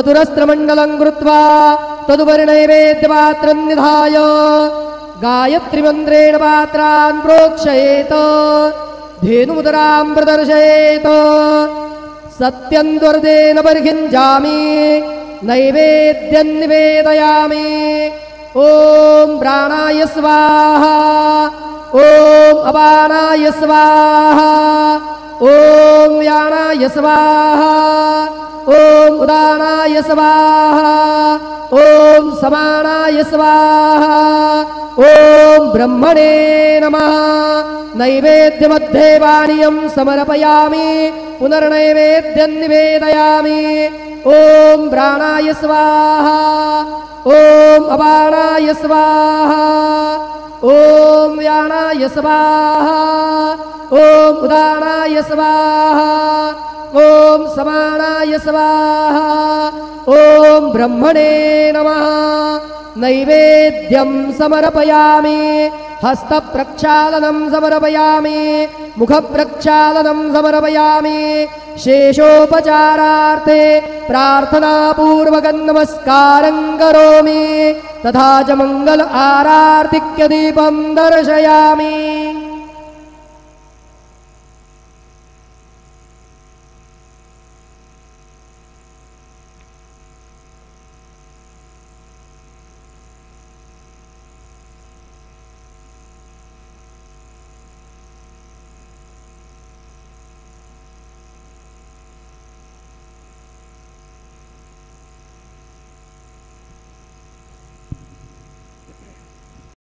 मधुरस्त्रमण्डलं कृत्वा तदुपरि नैवेद्यपात्रं निधाय गायत्रीमन्त्रेण पात्रान् प्रोक्षयेत धेनुमुदरां प्रदर्शयेत सत्यं दुर्देन परिहिञ्जामि नैवेद्यं निवेदयामि ॐ प्राणाय स्वाहा ॐ अपानाय स्वाहा ॐ व्यानाय स्वाहा ॐ उदानाय स्वाहा ॐ समानाय स्वाहा ॐ ब्रह्मणे नमः नैवेद्यमध्ये पानीयं समर्पयामि पुनर्नैवेद्यं निवेदयामि ॐ प्राणाय स्वाहा ॐ अपानाय स्वाहा ॐ व्यानाय स्वाहा ॐ उदानाय स्वाहा ॐ समानाय स्वाहा ॐ ब्रह्मणे नमः नैवेद्यं समर्पयामि हस्तप्रक्षालनं समर्पयामि मुखप्रक्षालनं समर्पयामि शेषोपचारार्थे प्रार्थनापूर्वकं नमस्कारं करोमि तथा च मंगल आरार्तिक्य दीपं दर्शयामि।